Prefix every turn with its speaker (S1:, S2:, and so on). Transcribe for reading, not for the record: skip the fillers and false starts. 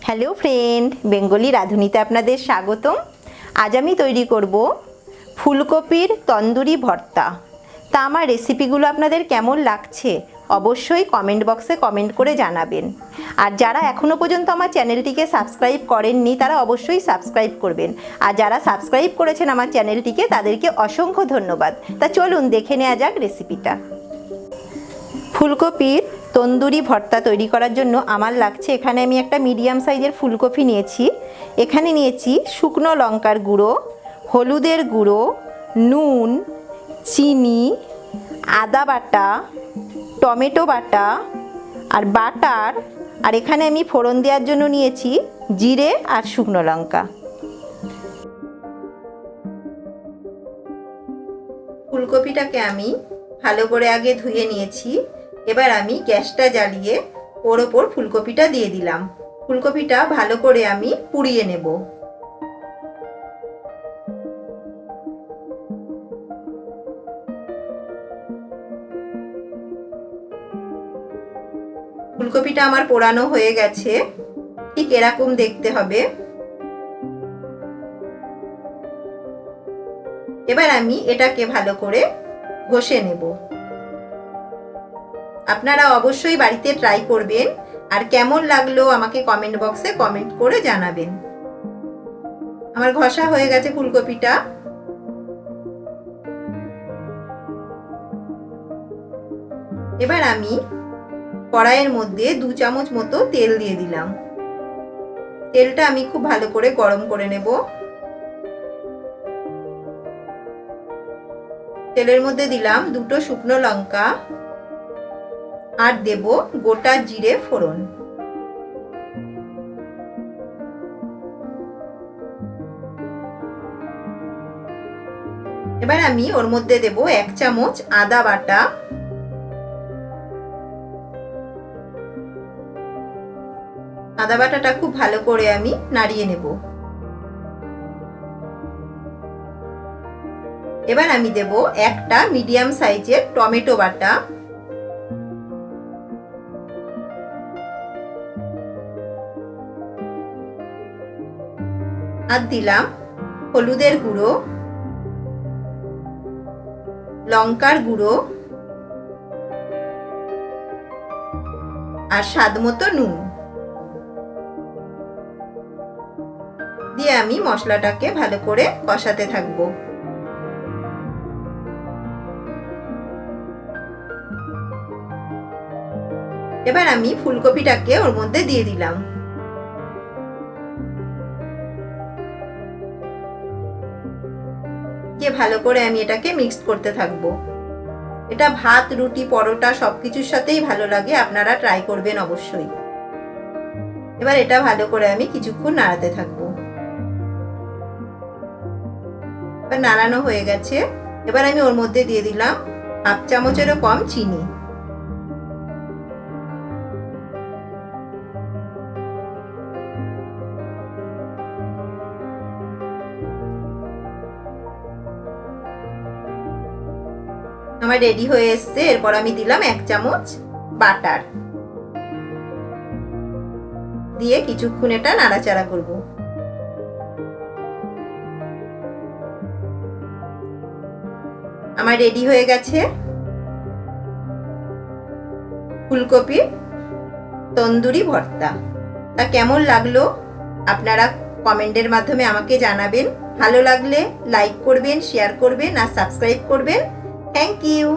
S1: Hello friend, Bengali রাঁধুনিতে আপনাদের স্বাগতম। আজ আমি তৈরি করব ফুলকপির তন্দুরি ভর্তা। তা আমার রেসিপিগুলো আপনাদের কেমন লাগছে অবশ্যই কমেন্ট বক্সে কমেন্ট করে জানাবেন। আর যারা এখনও পর্যন্ত আমার চ্যানেলটিকে সাবস্ক্রাইব করেননি তারা অবশ্যই সাবস্ক্রাইব করবেন। আর যারা সাবস্ক্রাইব করেছেন আমার চ্যানেলটিকে তাদেরকে অসংখ্য ধন্যবাদ। তা চলুন দেখে নেওয়া যাক রেসিপিটা। ফুলকপির তন্দুরি ভর্তা তৈরি করার জন্য আমার লাগছে, এখানে আমি একটা মিডিয়াম সাইজের ফুলকপি নিয়েছি। এখানে নিয়েছি শুকনো লঙ্কার গুঁড়ো, হলুদের গুঁড়ো, নুন, চিনি, আদা বাটা, টমেটো বাটা আর বাটার। আর এখানে আমি ফোড়ন দেওয়ার জন্য নিয়েছি জিরে আর শুকনো লঙ্কা। ফুলকপিটাকে আমি ভালো করে আগে ধুয়ে নিয়েছি। এবার আমি গ্যাসটা জ্বালিয়ে ওর ওপর ফুলকপিটা দিয়ে দিলাম। ফুলকপিটা ভালো করে আমি পুড়িয়ে নেব। ফুলকপিটা আমার পোড়ানো হয়ে গেছে, ঠিক এরকম দেখতে হবে। এবার আমি এটাকে ভালো করে ঘষে নেব। আপনারা অবশ্যই বাড়িতে ট্রাই করবেন আর কেমন লাগলো আমাকে কমেন্ট বক্সে কমেন্ট করে জানাবেন। আমার ঘষা হয়ে গেছে ফুলকপিটা। এবার আমি কড়াইয়ের মধ্যে 2 চামচ মতো তেল দিয়ে দিলাম। তেলটা আমি খুব ভালো করে গরম করে নেব। তেলের মধ্যে দিলাম 2টো শুকনো লঙ্কা আর দেব গোটা জিরে ফোড়ন। এবার আমি ওর মধ্যে দেব 1 চামচ আদা বাটা, আদা বাটাটা খুব ভালো করে আমি নাড়িয়ে নেব। এবার আমি দেব একটা মিডিয়াম সাইজের টমেটো বাটা, আর দিলাম হলুদের গুঁড়ো, লঙ্কার গুঁড়ো আর স্বাদ মতো নুন দিয়ে আমি মশলাটাকে ভালো করে কষাতে থাকবো। এবার আমি ফুলকপিটাকে ওর মধ্যে দিয়ে দিলাম। দিয়ে ভালো করে আমি এটাকে মিক্স করতে থাকবো। এটা ভাত, রুটি, পরোটা সবকিছুর সাথেই ভালো লাগে, আপনারা ট্রাই করবেন অবশ্যই। এবার এটা ভালো করে আমি কিছুক্ষণ নাড়াতে থাকবো। এবার নাড়ানো হয়ে গেছে। এবার আমি ওর মধ্যে দিয়ে দিলাম 1/2 চামচেরও কম চিনি। আমার রেডি হয়ে এসছে। এরপর আমি দিলাম 1 চামচ বাটার দিয়ে কিছুক্ষণ এটা নাড়াচাড়া করব। আমার রেডি হয়ে গেছে ফুলকপি তন্দুরি ভর্তা। তা কেমন লাগলো আপনারা কমেন্টের মাধ্যমে আমাকে জানাবেন। ভালো লাগলে লাইক করবেন, শেয়ার করবেন আর সাবস্ক্রাইব করবেন। Thank you.